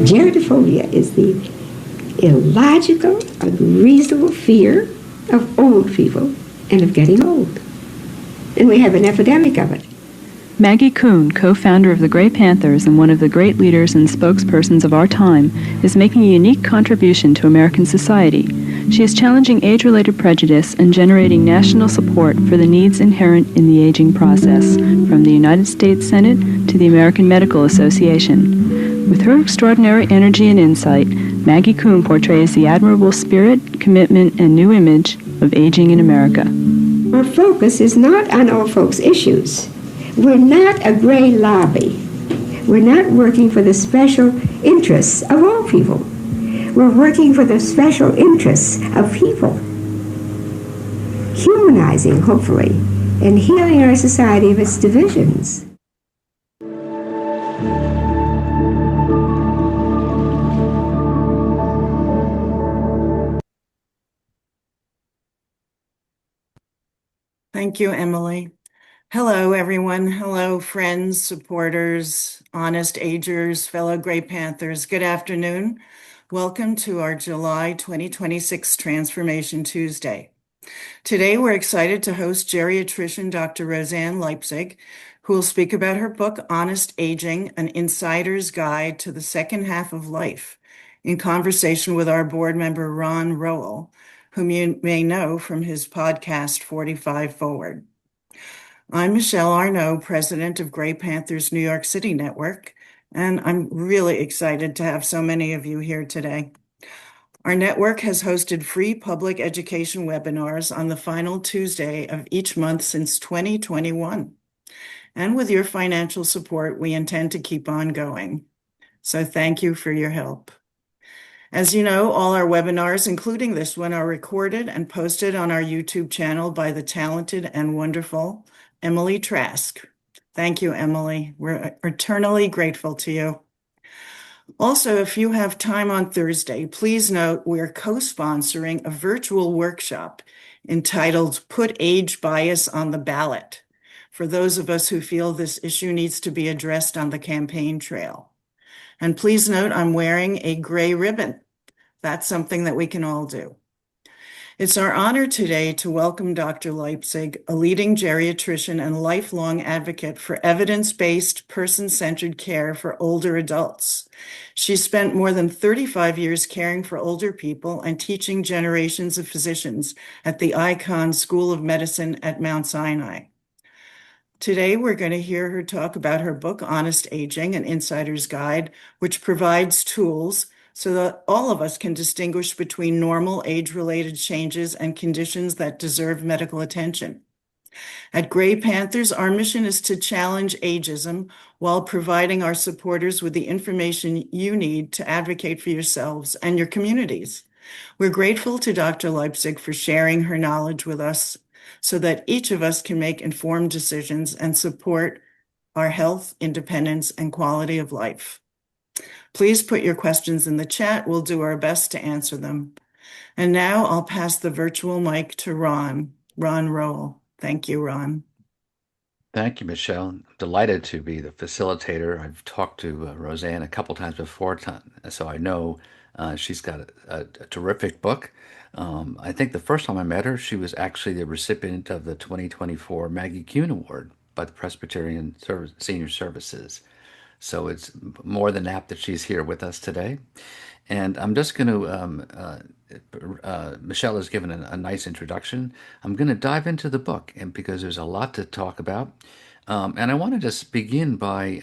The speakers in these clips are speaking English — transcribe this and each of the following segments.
Geratophobia is the illogical, unreasonable fear of old people and of getting old. And we have an epidemic of it. Maggie Kuhn, co-founder of the Grey Panthers and one of the great leaders and spokespersons of our time, is making a unique contribution to American society. She is challenging age-related prejudice and generating national support for the needs inherent in the aging process, from the United States Senate to the American Medical Association. With her extraordinary energy and insight, Maggie Kuhn portrays the admirable spirit, commitment, and new image of aging in America. Our focus is not on old folks' issues. We're not a gray lobby. We're not working for the special interests of all people. We're working for the special interests of people, humanizing, hopefully, and healing our society of its divisions. Thank you, Emily. Hello, everyone. Hello, friends, supporters, honest agers, fellow Grey Panthers. Good afternoon. Welcome to our July 2026 Transformation Tuesday. Today, we're excited to host geriatrician Dr. Rosanne Leipzig, who will speak about her book, Honest Aging, An Insider's Guide to the Second Half of Life, in conversation with our board member, Ron Rowell, whom you may know from his podcast, 45 Forward. I'm Michelle Arnaud, president of Grey Panthers New York City Network, and I'm really excited to have so many of you here today. Our network has hosted free public education webinars on the final Tuesday of each month since 2021. And with your financial support, we intend to keep on going. So thank you for your help. As you know, all our webinars, including this one, are recorded and posted on our YouTube channel by the talented and wonderful Emily Trask. Thank you, Emily. We're eternally grateful to you. Also, if you have time on Thursday, please note we're co-sponsoring a virtual workshop entitled Put Age Bias on the Ballot for those of us who feel this issue needs to be addressed on the campaign trail. And please note I'm wearing a gray ribbon. That's something that we can all do. It's our honor today to welcome Dr. Leipzig, a leading geriatrician and lifelong advocate for evidence-based, person-centered care for older adults. She spent more than 35 years caring for older people and teaching generations of physicians at the Icahn School of Medicine at Mount Sinai. Today, we're going to hear her talk about her book, Honest Aging, An Insider's Guide, which provides tools so that all of us can distinguish between normal age-related changes and conditions that deserve medical attention. At Grey Panthers, our mission is to challenge ageism while providing our supporters with the information you need to advocate for yourselves and your communities. We're grateful to Dr. Leipzig for sharing her knowledge with us so that each of us can make informed decisions and support our health, independence, and quality of life. Please put your questions in the chat. We'll do our best to answer them. And now I'll pass the virtual mic to Ron Rowell. Thank you, Ron. Thank you, Michelle. I'm delighted to be the facilitator. I've talked to Rosanne a couple times before, so I know she's got a terrific book. I think the first time I met her, she was actually the recipient of the 2024 Maggie Kuhn Award by the Presbyterian Senior Services. So it's more than apt that she's here with us today. And I'm just going to, Michelle has given a nice introduction. I'm going to dive into the book, and because there's a lot to talk about. And I want to just begin by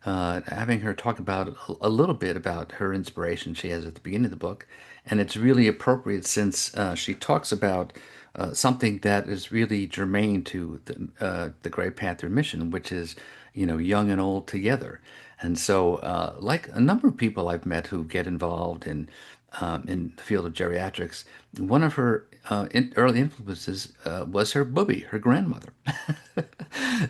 having her talk about a little bit about her inspiration she has at the beginning of the book. And it's really appropriate since she talks about something that is really germane to the Grey Panther mission, which is, young and old together. And so, like a number of people I've met who get involved in the field of geriatrics, one of her early influences was her booby, her grandmother.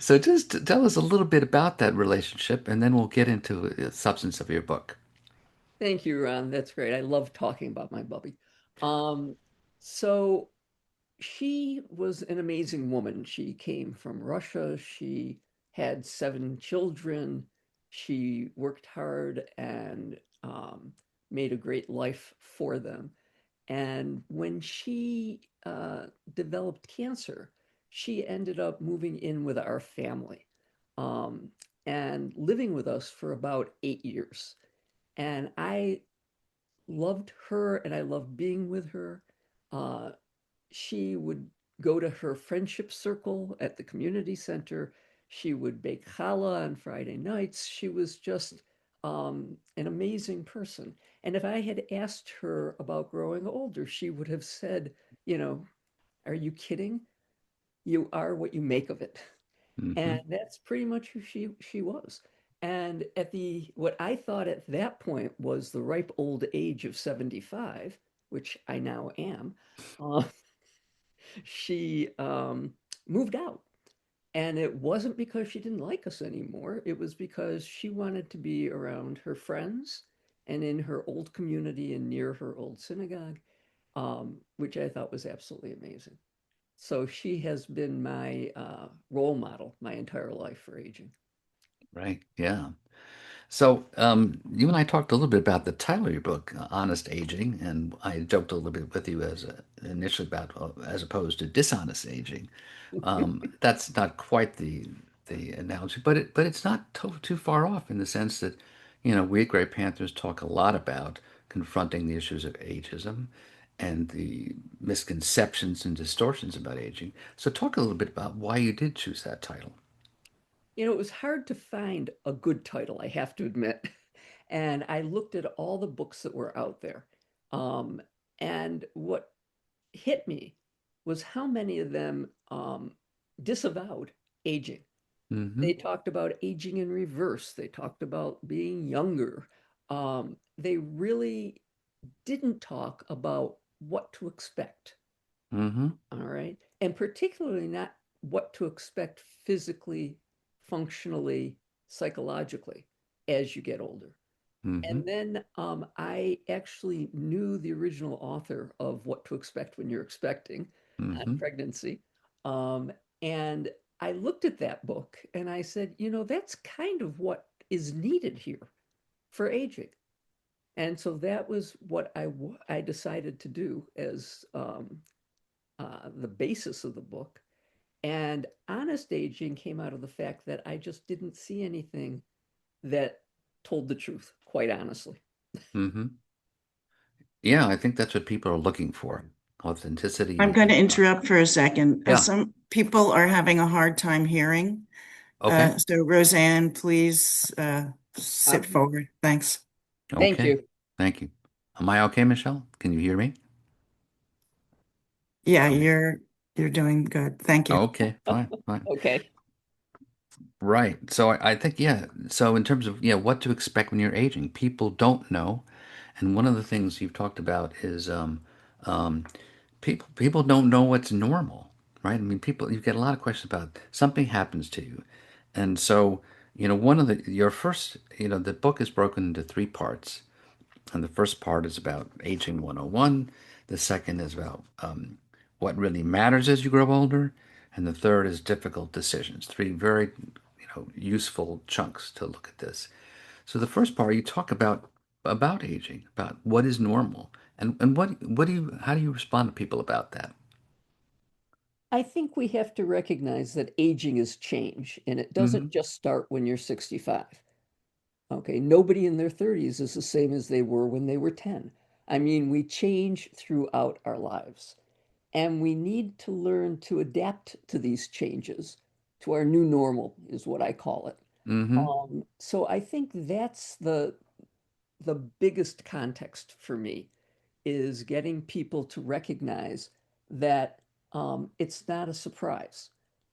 So just tell us a little bit about that relationship, and then we'll get into the substance of your book. Thank you, Ron. That's great. I love talking about my bubby. So she was an amazing woman. She came from Russia. She had 7 children. She worked hard and made a great life for them. And when she developed cancer, she ended up moving in with our family um, and living with us for about 8 years. And I loved her and I loved being with her. Uh, she would go to her friendship circle at the community center. She would bake challah on Friday nights. She was just an amazing person. And if I had asked her about growing older, she would have said, you know, are you kidding? You are what you make of it. Hmm. And that's pretty much who she was. And at the what I thought at that point was the ripe old age of 75, which I now am, uh, she moved out. And it wasn't because she didn't like us anymore. It was because she wanted to be around her friends and in her old community and near her old synagogue, which I thought was absolutely amazing. So she has been my role model my entire life for aging. Right. Yeah. So, you and I talked a little bit about the title of your book, Honest Aging, and I joked a little bit with you as initially about as opposed to dishonest aging. That's not quite the analogy, but it's not too far off in the sense that, we at Gray Panthers talk a lot about confronting the issues of ageism and the misconceptions and distortions about aging. So, talk a little bit about why you did choose that title. It was hard to find a good title, I have to admit. And I looked at all the books that were out there. Um, and what hit me was how many of them disavowed aging. Mm-hmm. They talked about aging in reverse. They talked about being younger. They really didn't talk about what to expect. Mm-hmm. All right. And particularly not what to expect physically, functionally, psychologically as you get older. Mm-hmm. And then I actually knew the original author of What to Expect When You're Expecting on Mm-hmm. pregnancy. Um, and I looked at that book and I said, that's kind of what is needed here for aging. And so that was what I decided to do as the basis of the book. And honest aging came out of the fact that I just didn't see anything that told the truth, quite honestly. Mm-hmm. Yeah, I think that's what people are looking for. I'm Authenticity going to and interrupt for a second. yeah. Some people are having a hard time hearing. Okay. So Roseanne, please sit Um, forward. Thanks. thank Okay. you. Thank you. Am I okay, Michelle? Can you hear me? Yeah, Okay. you're doing good. Thank you. Okay, fine, fine. Okay. Right. So I think, yeah. So in terms of, yeah, what to expect when you're aging, people don't know. And one of the things you've talked about is um, people don't know what's normal, right? I mean, people, you get a lot of questions about something happens to you. And so, one of your first, the book is broken into three parts. And the first part is about aging 101. The second is about what really matters as you grow older. And the third is difficult decisions. Three very, useful chunks to look at this. So the first part, you talk about aging, about what is normal, and what do you how do you respond to people about that? I think we have to recognize that aging is change, and it Mm-hmm. doesn't just start when you're 65. Okay. Nobody in their 30s is the same as they were when they were 10. I mean, we change throughout our lives, and we need to learn to adapt to these changes, to our new normal, is what I call it. Mm-hmm. So I think that's the biggest context for me is getting people to recognize that it's not a surprise.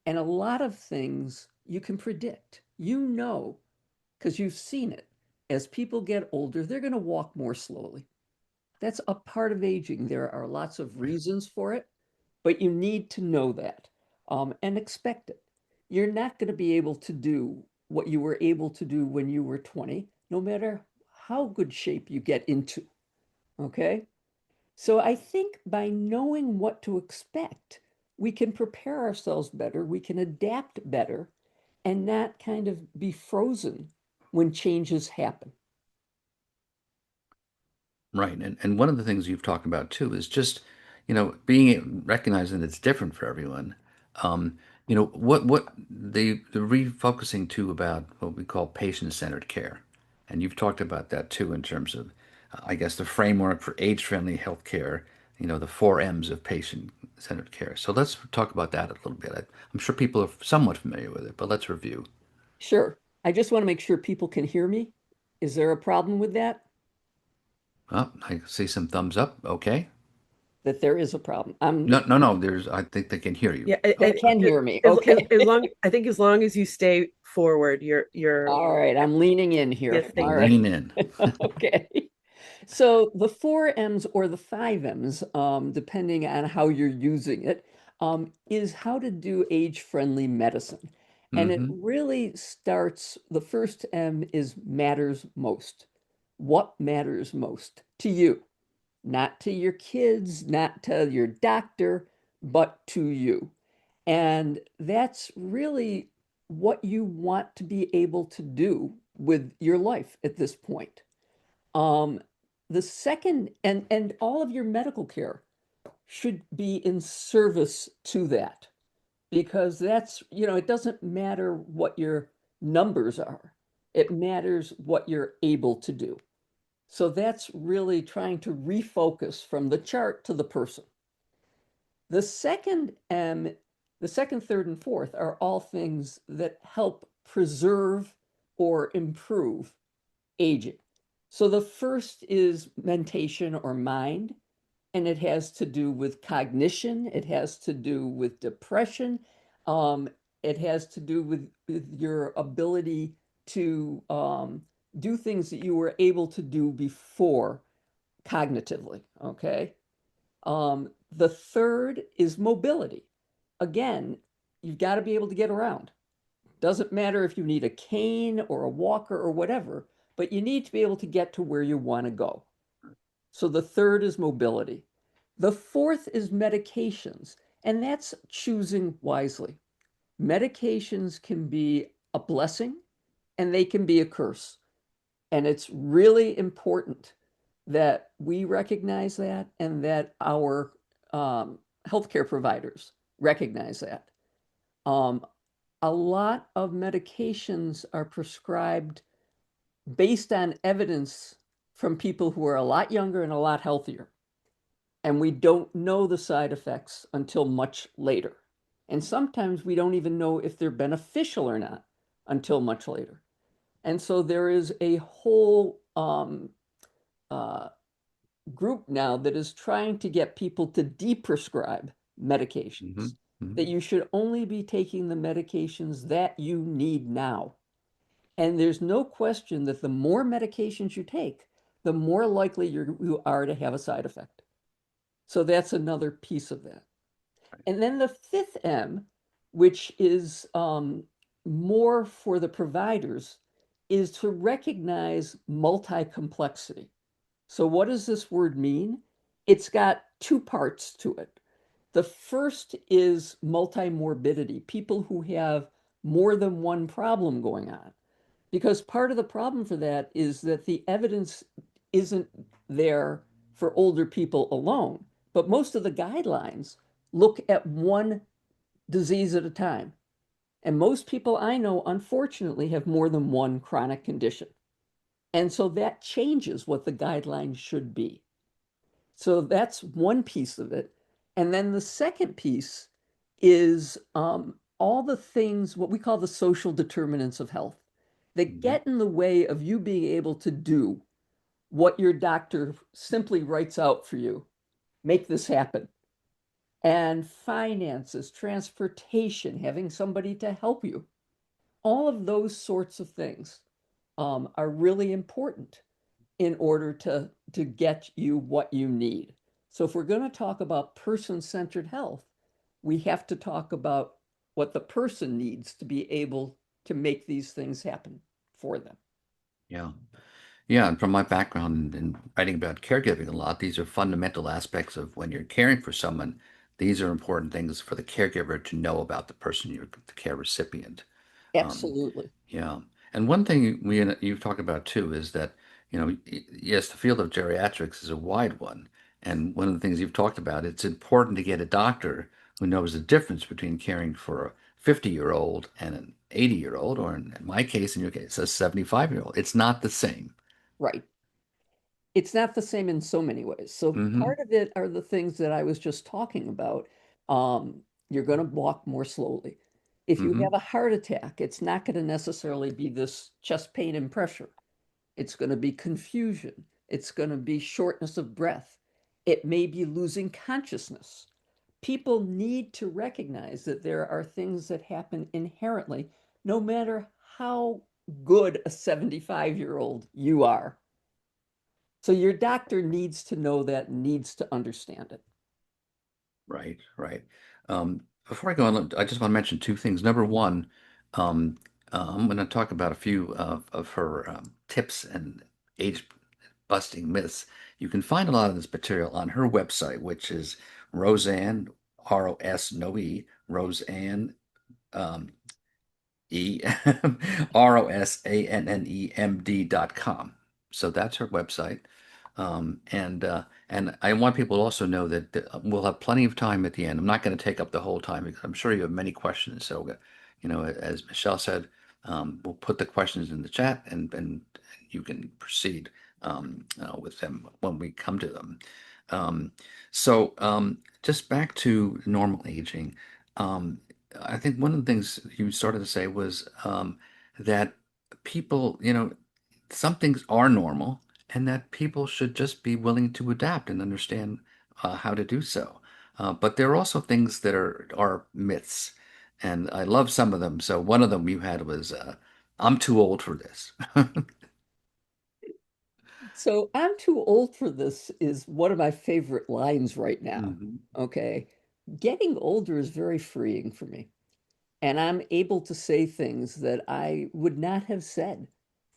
And a lot of things you can predict, because you've seen it. As people get older, they're going to walk more slowly. That's a part of aging. There are lots of reasons for it, but you need to know that and expect it. You're not going to be able to do what you were able to do when you were 20, no matter how good shape you get into. Okay. So I think by knowing what to expect, we can prepare ourselves better, we can adapt better, and not kind of be frozen when changes happen. Right. And one of the things you've talked about too is just, being recognizing that it's different for everyone. Um, what the refocusing too about what we call patient-centered care. And you've talked about that too in terms of, I guess, the framework for age-friendly healthcare, the four M's of patient-centered care. So let's talk about that a little bit. I'm sure people are somewhat familiar with it, but let's review. Sure. I just want to make sure people can hear me. Is there a problem with that? Oh, I see some thumbs up. Okay. That there is a problem. No, no, no. I think they can hear you. Yeah, They can hear me. as, Okay. as long I think as long as you stay forward, All right. I'm leaning in here. yes, All thank right. you. Lean in. Okay. So the four M's or the five M's, depending on how you're using it, is how to do age-friendly medicine. And it Mm-hmm. really starts, the first M is matters most. What matters most to you? Not to your kids, not to your doctor, but to you. And that's really what you want to be able to do with your life at this point. Um, the second, and all of your medical care should be in service to that because that's, it doesn't matter what your numbers are. It matters what you're able to do. So that's really trying to refocus from the chart to the person. The second M, the second, third, and fourth are all things that help preserve or improve aging. So the first is mentation or mind, and it has to do with cognition, it has to do with depression, um, it has to do with your ability to do things that you were able to do before cognitively, okay? The third is mobility. Again, you've got to be able to get around. Doesn't matter if you need a cane or a walker or whatever, but you need to be able to get to where you want to go. So the third is mobility. The fourth is medications, and that's choosing wisely. Medications can be a blessing and they can be a curse. And it's really important that we recognize that and that our healthcare providers recognize that. Um, a lot of medications are prescribed based on evidence from people who are a lot younger and a lot healthier. And we don't know the side effects until much later. And sometimes we don't even know if they're beneficial or not until much later. And so there is a whole uh, group now that is trying to get people to deprescribe Mm-hmm. medications, Mm-hmm. that you should only be taking the medications that you need now. And there's no question that the more medications you take, the more likely you are to have a side effect. So that's another piece of that. And then the fifth M, which is more for the providers, is to recognize multi-complexity. So what does this word mean? It's got two parts to it. The first is multimorbidity, people who have more than one problem going on. Because part of the problem for that is that the evidence isn't there for older people alone, but most of the guidelines look at one disease at a time. And most people I know, unfortunately, have more than one chronic condition. And so that changes what the guidelines should be. So that's one piece of it. And then the second piece is all the things, what we call the social determinants of health, that Mm-hmm. get in the way of you being able to do what your doctor simply writes out for you. Make this happen. And finances, transportation, having somebody to help you. All of those sorts of things are really important in order to get you what you need. So if we're going to talk about person-centered health, we have to talk about what the person needs to be able to make these things happen for them. Yeah. Yeah. And from my background in writing about caregiving a lot, these are fundamental aspects of when you're caring for someone. These are important things for the caregiver to know about the person you're the care recipient. Um, Absolutely. yeah. And one thing you've talked about too is that, yes, the field of geriatrics is a wide one. And one of the things you've talked about, it's important to get a doctor who knows the difference between caring for a 50-year-old and an 80-year-old, or in my case, in your case, a 75-year-old. It's not the same. Right. It's not the same in so many ways. So Hmm. part of it are the things that I was just talking about. You're going to walk more slowly. If you have Hmm. a heart attack, it's not going to necessarily be this chest pain and pressure. It's going to be confusion. It's going to be shortness of breath. It may be losing consciousness. People need to recognize that there are things that happen inherently, no matter how good a 75-year-old you are. So your doctor needs to know that, needs to understand it. Right, right. Before I go on, I just want to mention two things. Number one, um, I'm going to talk about a few of her tips and age busting myths. You can find a lot of this material on her website, which is Rosanne, R-O-S, no E, Rosanne, um, E ROSANNEMD.com. So that's her website. And I want people to also know that we'll have plenty of time at the end. I'm not going to take up the whole time because I'm sure you have many questions. So, as Michelle said, we'll put the questions in the chat and you can proceed with them when we come to them. Um, just back to normal aging. Um, I think one of the things you started to say was that people, some things are normal and that people should just be willing to adapt and understand how to do so. But there are also things that are myths, and I love some of them. So one of them you had was, "I'm too old for this." So I'm too old for this is one of my favorite lines right now. Hmm. Okay. Getting older is very freeing for me. And I'm able to say things that I would not have said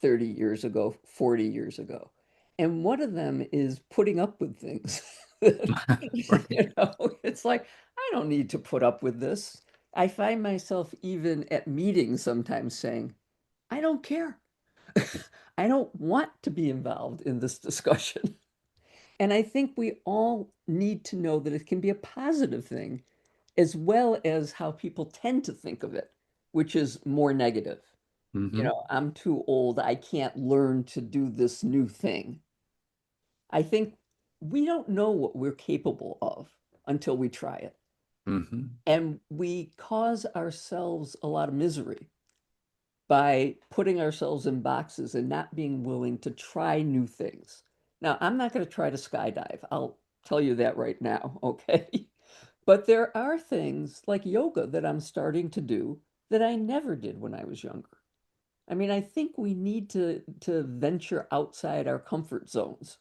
30 years ago, 40 years ago. And one of them is putting up with things. Right. It's like, I don't need to put up with this. I find myself even at meetings sometimes saying, I don't care. I don't want to be involved in this discussion. And I think we all need to know that it can be a positive thing as well as how people tend to think of it, which is more negative. Hmm. I'm too old. I can't learn to do this new thing. I think we don't know what we're capable of until we try it. Hmm. And we cause ourselves a lot of misery by putting ourselves in boxes and not being willing to try new things. Now, I'm not going to try to skydive. I'll tell you that right now, okay? But there are things like yoga that I'm starting to do that I never did when I was younger. I mean, I think we need to venture outside our comfort zones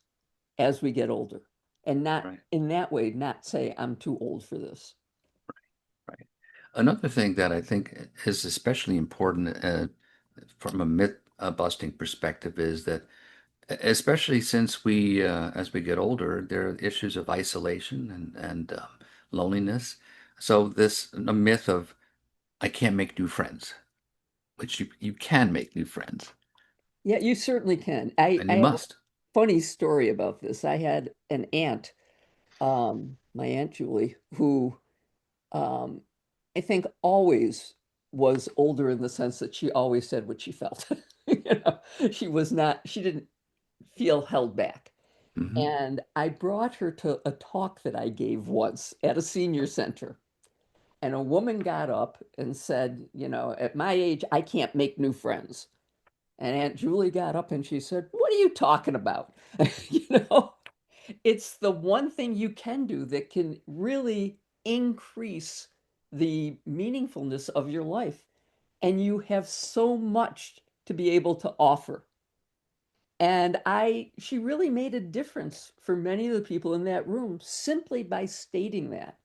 as we get older and not Right. in that way, not say I'm too old for this. Right. Another thing that I think is especially important from a myth busting perspective is that, especially since as we get older, there are issues of isolation and loneliness. So this a myth of I can't make new friends, which you can make new friends, Yeah, you certainly can. I, and I you have a must. funny story about this. I had an aunt, my Aunt Julie, who um, I think always was older in the sense that she always said what she felt. She didn't feel held back. Hmm. And I brought her to a talk that I gave once at a senior center. And a woman got up and said, at my age, I can't make new friends. And Aunt Julie got up and she said, what are you talking about? you know, it's the one thing you can do that can really increase the meaningfulness of your life. And you have so much to be able to offer. And she really made a difference for many of the people in that room simply by stating that.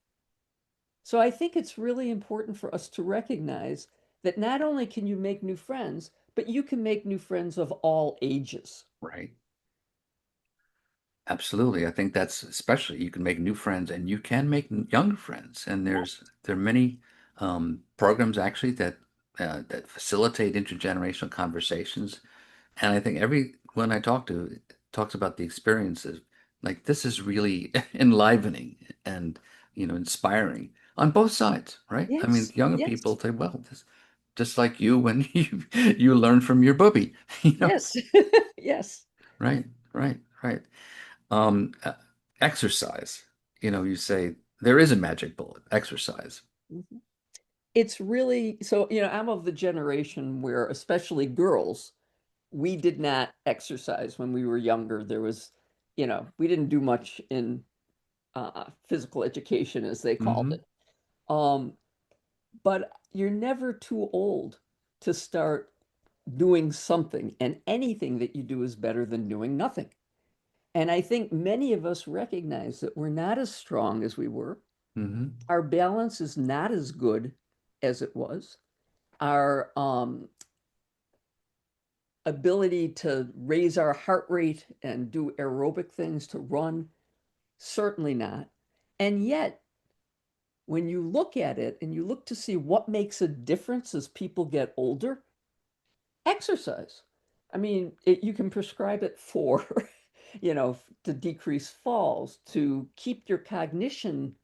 So I think it's really important for us to recognize that not only can you make new friends, but you can make new friends of all ages. Right. Absolutely. I think that's especially you can make new friends and you can make younger friends. And there are many programs actually that that facilitate intergenerational conversations. And I think everyone I talk to talks about the experiences. Like this is really enlivening and inspiring on both sides, right? I mean, Yes, younger yes, people say, "Well, this just like you when you learn from your booby," yes, yes. right, right. Um, uh, Exercise. You say there is a magic bullet. Exercise. Mhm. It's really so, I'm of the generation where, especially girls, we did not exercise when we were younger. There was, we didn't do much in physical education, as they called Mm-hmm. it. Um, but you're never too old to start doing something, and anything that you do is better than doing nothing. And I think many of us recognize that we're not as strong as we were. Mm-hmm. Our balance is not as good as it was. Our ability to raise our heart rate and do aerobic things to run, certainly not. And yet, when you look at it and you look to see what makes a difference as people get older, exercise. I mean, you can prescribe it for, to decrease falls, to keep your cognition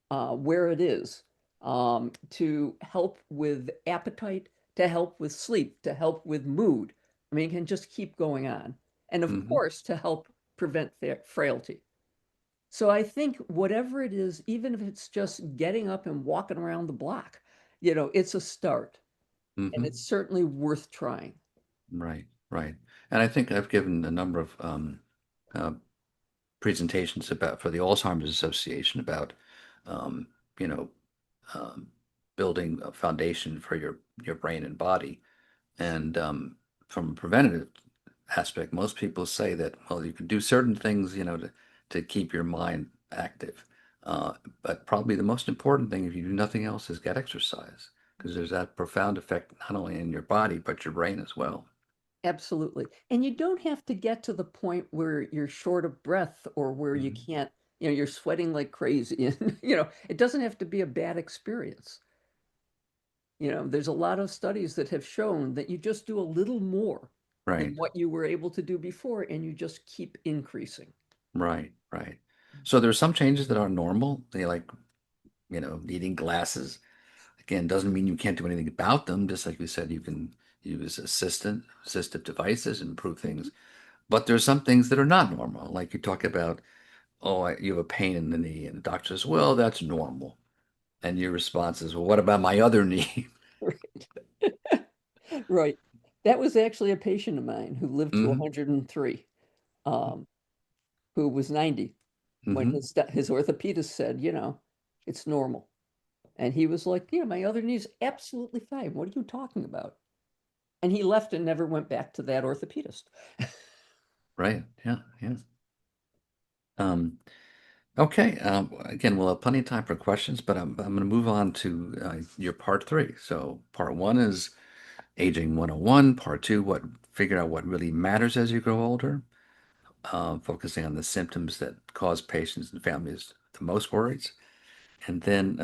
where it is, to help with appetite, to help with sleep, to help with mood. I mean, it can just keep going on. And of Mm-hmm. course, to help prevent frailty. So I think whatever it is, even if it's just getting up and walking around the block, it's a start. And Mm-hmm. it's certainly worth trying. Right, right. And I think I've given a number of uh, presentations about for the Alzheimer's Association about um, you know um, building a foundation for your brain and body. And from a preventative aspect, most people say that, well, you can do certain things, to keep your mind active. Uh, but probably the most important thing, if you do nothing else, is get exercise because there's that profound effect not only in your body but your brain as well. Absolutely. And you don't have to get to the point where you're short of breath or where you Mhm. can't, you're sweating like crazy. And, it doesn't have to be a bad experience. There's a lot of studies that have shown that you just do a little more than Right, what you were able to do before, and you just keep increasing. right, right. So there's some changes that are normal. They like, needing glasses. Again, doesn't mean you can't do anything about them. Just like we said, you can use assistive devices and improve Mhm. things. But there's some things that are not normal. Like you talk about, oh, you have a pain in the knee, and the doctor says, well, that's normal. And your response is, well, what about my other knee? Right. Right. That was actually a patient of mine who lived to Hmm. 103, um, who was 90 when Hmm. his orthopedist said, it's normal. And he was like, my other knee's absolutely fine. What are you talking about? And he left and never went back to that orthopedist. Right. Yeah. Yeah. Um, okay. Again, we'll have plenty of time for questions, but I'm going to move on to your part three. So part one is aging 101. Part two, figure out what really matters as you grow older, focusing on the symptoms that cause patients and families the most worries. And then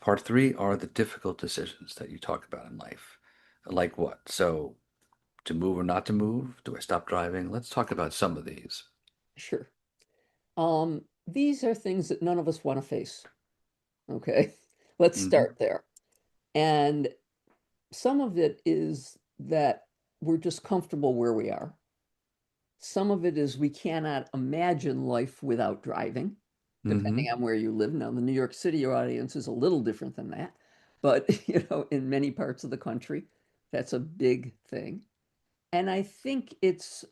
part three are the difficult decisions that you talk about in life. Like what? So to move or not to move? Do I stop driving? Let's talk about some of these. Sure. These are things that none of us want to face. Okay. Let's Hmm. start there. And some of it is that we're just comfortable where we are. Some of it is we cannot imagine life without driving, depending Hmm. on where you live. Now, the New York City audience is a little different than that, but in many parts of the country, that's a big thing. And I think it's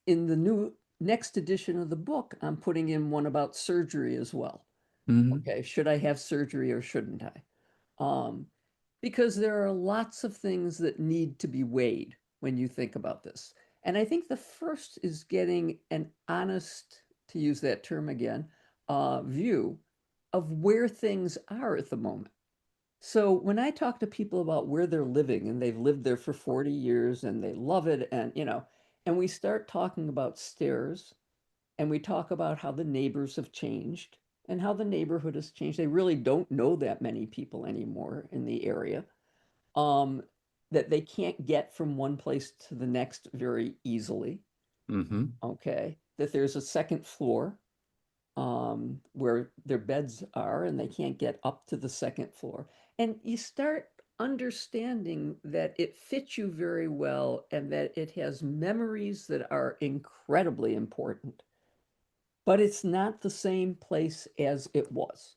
in the new next edition of the book, I'm putting in one about surgery as well. Hmm. Okay, should I have surgery or shouldn't I? Um, because there are lots of things that need to be weighed when you think about this. And I think the first is getting an honest, to use that term again, view of where things are at the moment. So when I talk to people about where they're living and they've lived there for 40 years and they love it, and and we start talking about stairs and we talk about how the neighbors have changed and how the neighborhood has changed. They really don't know that many people anymore in the area. that they can't get from one place to the next very easily. Mm-hmm. Okay. That there's a second floor where their beds are and they can't get up to the second floor. And you start understanding that it fits you very well and that it has memories that are incredibly important, but it's not the same place as it was.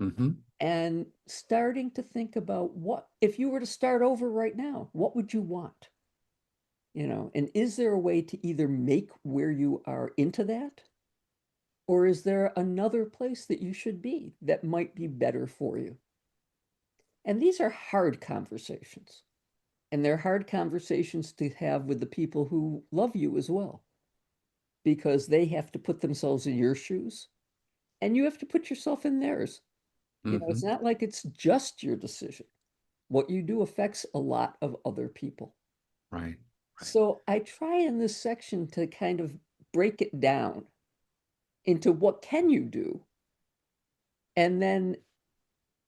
Mm-hmm. And starting to think about what, if you were to start over right now, what would you want? And is there a way to either make where you are into that? Or is there another place that you should be that might be better for you? And these are hard conversations. And they're hard conversations to have with the people who love you as well, because they have to put themselves in your shoes and you have to put yourself in theirs. Mm-hmm. It's not like it's just your decision. What you do affects a lot of other people. Right. Right. So I try in this section to kind of break it down into what can you do and then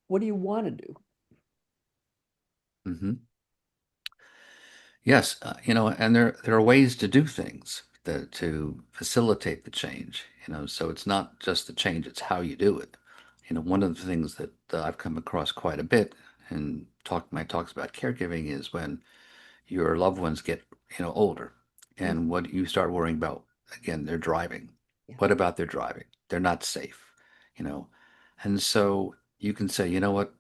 what do you want to do? Mm-hmm. Yes, and there are ways to do things that to facilitate the change. So it's not just the change; it's how you do it. One of the things that I've come across quite a bit in my talks about caregiving is when your loved ones get, older, Mm, and what you start worrying about again, they're driving. yeah, What about their driving? They're not safe, you know, and so you can say, you know what,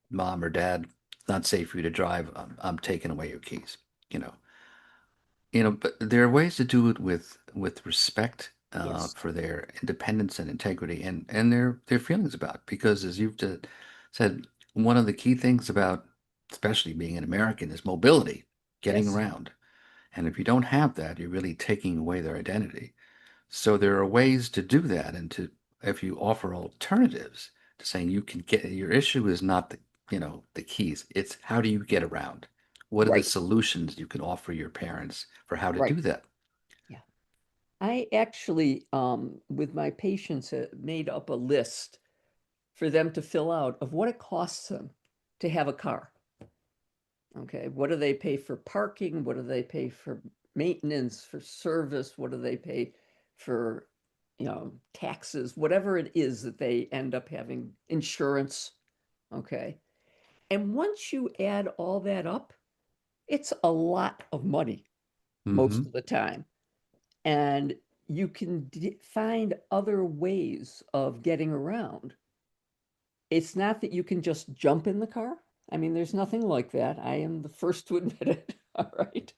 mom or dad, it's not safe for you to drive. I'm taking away your keys. You know, but there are ways to do it with respect yes, for their independence and integrity and their feelings about it. Because as you've said, one of the key things about especially being an American is mobility, getting yes, around. And if you don't have that, you're really taking away their identity. So there are ways to do that, and to if you offer alternatives to saying you can get your issue is not the keys. It's how do you get around? What are the right, solutions you can offer your parents for how to right. do that? Yeah. I actually, with my patients, made up a list for them to fill out of what it costs them to have a car. Okay. What do they pay for parking? What do they pay for maintenance, for service? What do they pay for, taxes, whatever it is that they end up having, insurance? Okay. And once you add all that up, it's a lot of money most Mm-hmm. of the time. And you can find other ways of getting around. It's not that you can just jump in the car. I mean, there's nothing like that. I am the first to admit it. All right.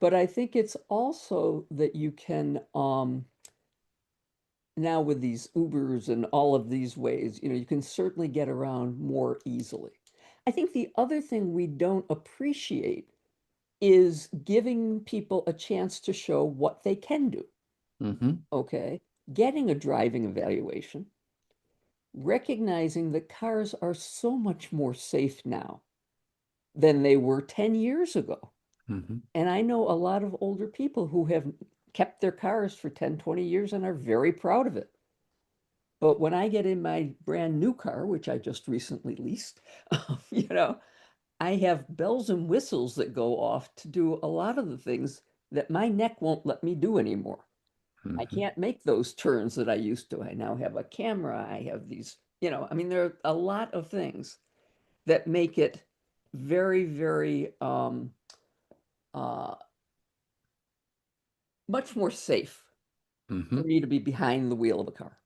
But I think it's also that you can, now with these Ubers and all of these ways, you can certainly get around more easily. I think the other thing we don't appreciate is giving people a chance to show what they can do. Mm-hmm. Okay. Getting a driving evaluation, recognizing that cars are so much more safe now than they were 10 years ago. Mm-hmm. And I know a lot of older people who have kept their cars for 10, 20 years and are very proud of it. But when I get in my brand new car, which I just recently leased, you know, I have bells and whistles that go off to do a lot of the things that my neck won't let me do anymore. I Mm-hmm. can't make those turns that I used to. I now have a camera. I have these, I mean, there are a lot of things that make it very, very uh, much more safe Mm-hmm. for me to be behind the wheel of a car.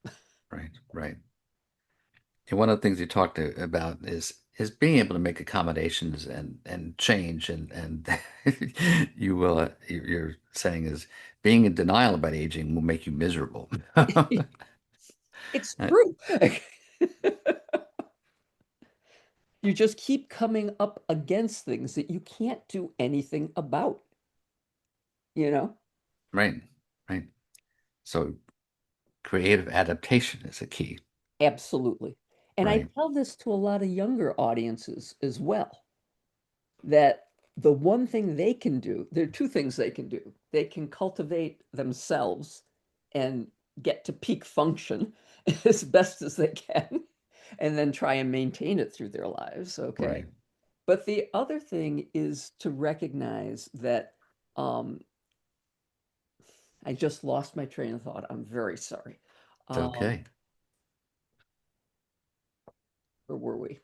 Right. Right. And one of the things you talked about is being able to make accommodations and change and you're saying is being in denial about aging will make you miserable. It's Uh, true. You just keep coming up against things that you can't do anything about, you know? right, right. So creative adaptation is a key, Absolutely. And I right? tell this to a lot of younger audiences as well, that the one thing they can do, there are two things they can do. They can cultivate themselves and get to peak function as best as they can, and then try and maintain it through their lives. Okay. Right. But the other thing is to recognize that um, I just lost my train of thought. I'm very sorry. It's Um, okay. where were we?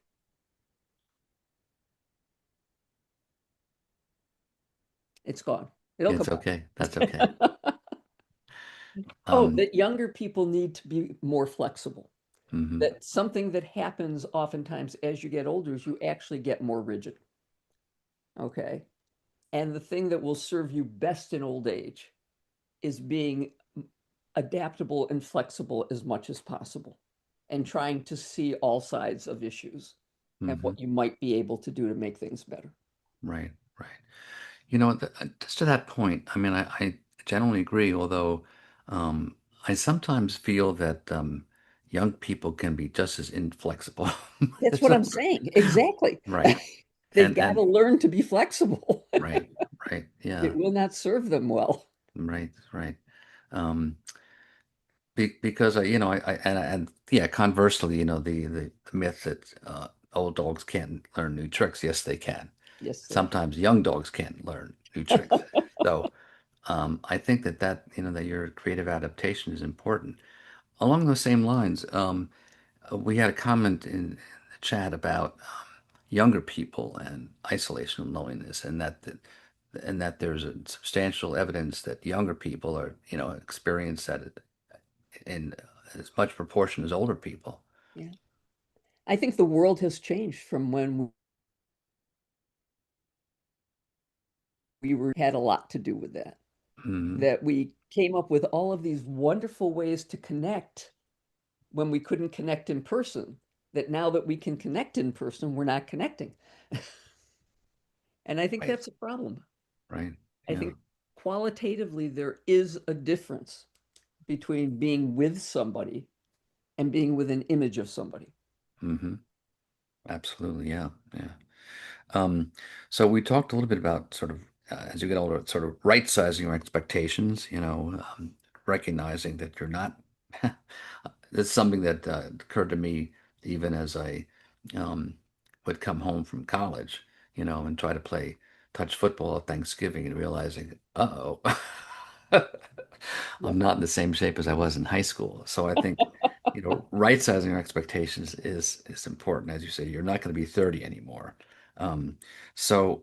It's gone. It'll come It's okay. That's okay. back. Oh, Um, that younger people need to be more flexible. mhm. That something that happens oftentimes as you get older is you actually get more rigid. Okay. And the thing that will serve you best in old age is being adaptable and flexible as much as possible and trying to see all sides of issues and Mhm. what you might be able to do to make things better. Right, right. Just to that point, I mean, I generally agree, although um, I sometimes feel that young people can be just as inflexible. That's what I'm saying. Exactly. Right. They've And got to and learn to be flexible. right, right. It Yeah. will not serve them well. Right, right. Um, because and yeah, conversely, the myth that old dogs can't learn new tricks. Yes, they can. Yes, they can. Sometimes young dogs can't learn new tricks. So I think that your creative adaptation is important. Along those same lines, we had a comment in the chat about younger people and isolation and loneliness, and that there's a substantial evidence that younger people are, experience that in as much proportion as older people. Yeah. I think the world has changed from when we were had a lot to do with that. Hmm. That we came up with all of these wonderful ways to connect when we couldn't connect in person, that now that we can connect in person, we're not connecting. And I think Right. that's a problem. Right. I Yeah. think qualitatively there is a difference between being with somebody and being with an image of somebody. Hmm. Absolutely. Yeah. Yeah. Um, so we talked a little bit about sort of as you get older, sort of right sizing your expectations, recognizing that you're not. It's something that occurred to me even as I um, would come home from college, and try to play touch football at Thanksgiving and realizing, uh-oh, Yep. I'm not in the same shape as I was in high school. So I think, right sizing your expectations is important. As you say, you're not going to be 30 anymore. Um, so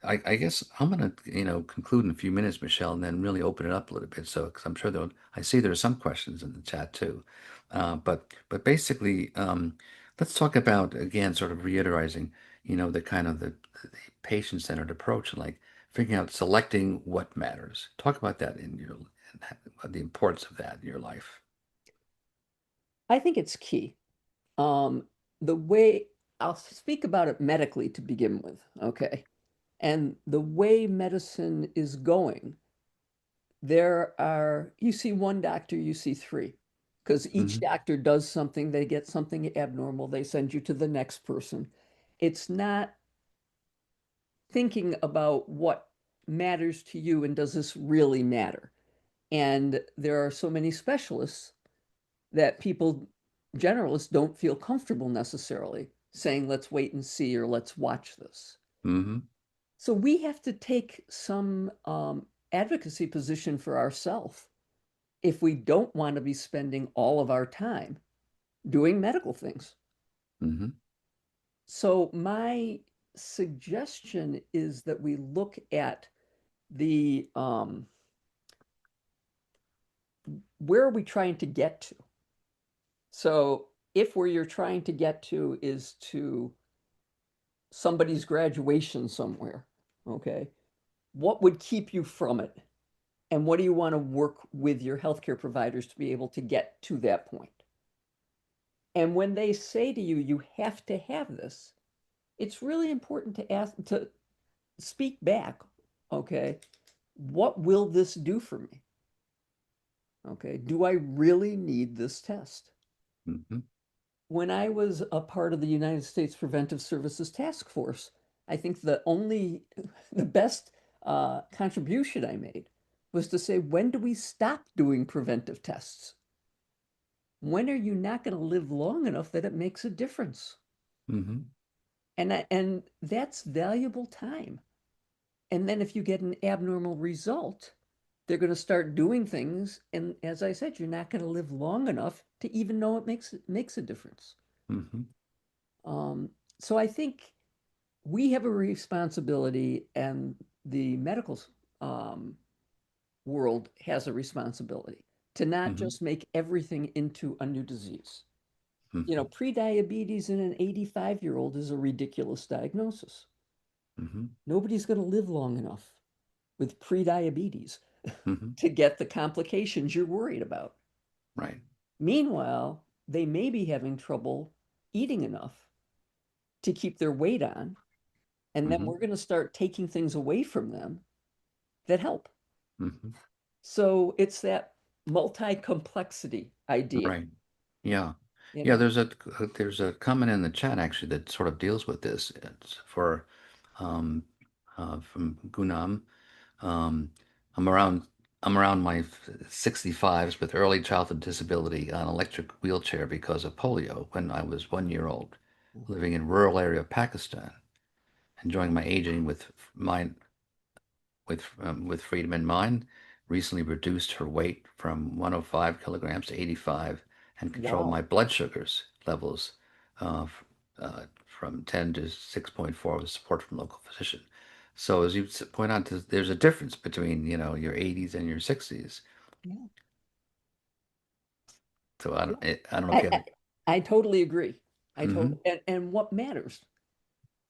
I guess I'm going to, conclude in a few minutes, Michelle, and then really open it up a little bit. So, because I'm sure I see there are some questions in the chat too. But basically, let's talk about again, sort of reiterating, the kind of the patient-centered approach, and like figuring out selecting what matters. Talk about that the importance of that in your life. I think it's key. Um, the way I'll speak about it medically to begin with, okay? And the way medicine is going, you see one doctor, you see three, because each Hmm. doctor does something, they get something abnormal, they send you to the next person. It's not thinking about what matters to you and does this really matter? And there are so many specialists that people, generalists, don't feel comfortable necessarily saying, let's wait and see, or let's watch this. Hmm. So we have to take some advocacy position for ourselves if we don't want to be spending all of our time doing medical things. Hmm. So my suggestion is that we look at the where are we trying to get to? So if where you're trying to get to is to somebody's graduation somewhere, okay, what would keep you from it? And what do you want to work with your healthcare providers to be able to get to that point? And when they say to you, you have to have this, it's really important to ask, to speak back, okay, what will this do for me? Okay, do I really need this test? Hmm. When I was a part of the United States Preventive Services Task Force, I think the best contribution I made was to say, when do we stop doing preventive tests? When are you not going to live long enough that it makes a difference? Hmm. And that's valuable time. And then if you get an abnormal result, they're going to start doing things. And as I said, you're not going to live long enough to even know it makes a difference. Hmm. Um, so I think we have a responsibility, and the medical um, world has a responsibility to not Hmm. just make everything into a new disease. You know, Hmm. prediabetes in an 85-year-old is a ridiculous diagnosis. Hmm. Nobody's going to live long enough with prediabetes Hmm. to get the complications you're worried about. Right. Meanwhile, they may be having trouble eating enough to keep their weight on, and then Hmm. we're going to start taking things away from them that help. Hmm. So it's that multi-complexity idea, Right. Yeah. you Yeah, know. there's a comment in the chat actually that sort of deals with this. It's for um from Gunam. Um I'm around I'm around my 65s with early childhood disability on electric wheelchair because of polio when I was 1 year old, living in rural area of Pakistan, enjoying my aging with freedom in mind, recently reduced her weight from 105 kilograms to 85 and controlled Wow. my blood sugars levels from 10 to 6.4 with support from local physician. So as you point out, there's a difference between, your 80s and your 60s. Yeah. So Yeah. I don't know if I, you have I, a, I totally agree. mm-hmm, And what matters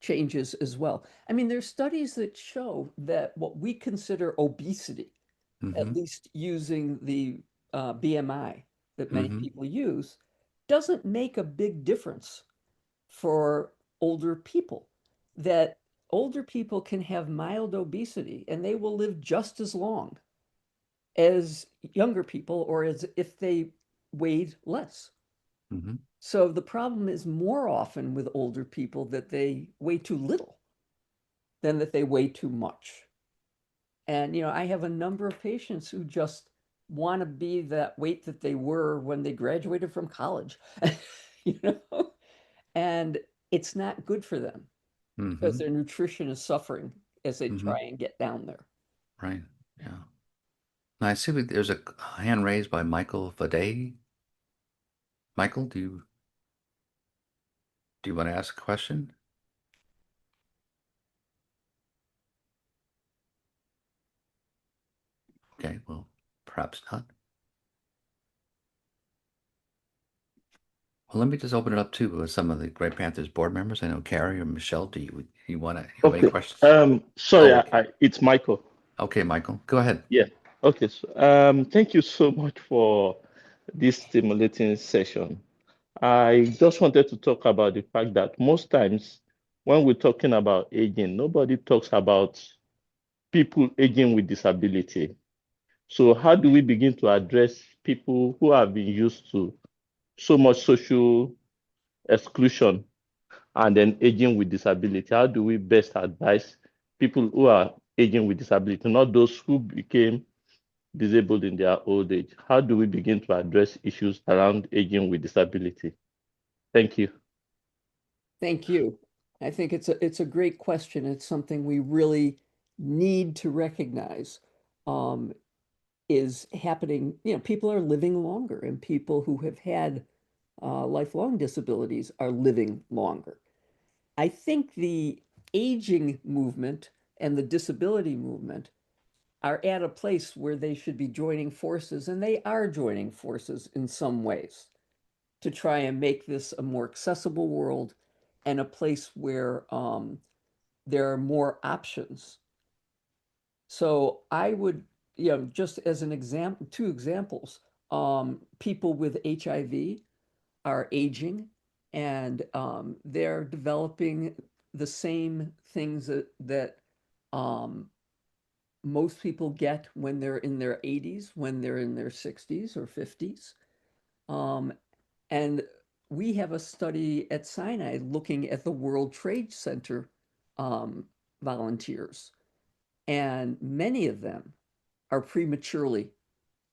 changes as well. I mean, there's studies that show that what we consider obesity, mm-hmm, at least using the BMI that many mm-hmm, people use, doesn't make a big difference for older people. That older people can have mild obesity and they will live just as long as younger people or as if they weighed less. mm-hmm, So the problem is more often with older people that they weigh too little than that they weigh too much. And, I have a number of patients who just want to be that weight that they were when they graduated from college, you know, and it's not good for them because mm-hmm, their nutrition is suffering as they mm-hmm, try and get down there. right. Yeah. Now I see there's a hand raised by Michael Fadei. Michael, do you want to ask a question? Okay, well, perhaps not. Well, let me just open it up to some of the Great Panthers board members. I know Carrie or Michelle. Do you want to have any Okay. questions? Sorry, Oh, okay. it's Michael. Okay, Michael, go ahead. Yeah. Okay. So, thank you so much for this stimulating session. I just wanted to talk about the fact that most times when we're talking about aging, nobody talks about people aging with disability. So how do we begin to address people who have been used to so much social exclusion and then aging with disability? How do we best advise people who are aging with disability, not those who became disabled in their old age? How do we begin to address issues around aging with disability? Thank you. Thank you. I think it's a great question. It's something we really need to recognize um, is happening. People are living longer, and people who have had lifelong disabilities are living longer. I think the aging movement and the disability movement are at a place where they should be joining forces, and they are joining forces in some ways to try and make this a more accessible world and a place where there are more options. So I would, just as an example, two examples, people with HIV are aging and they're developing the same things that um, most people get when they're in their 80s, when they're in their 60s or 50s. Um, and we have a study at Sinai looking at the World Trade Center um, volunteers, and many of them are prematurely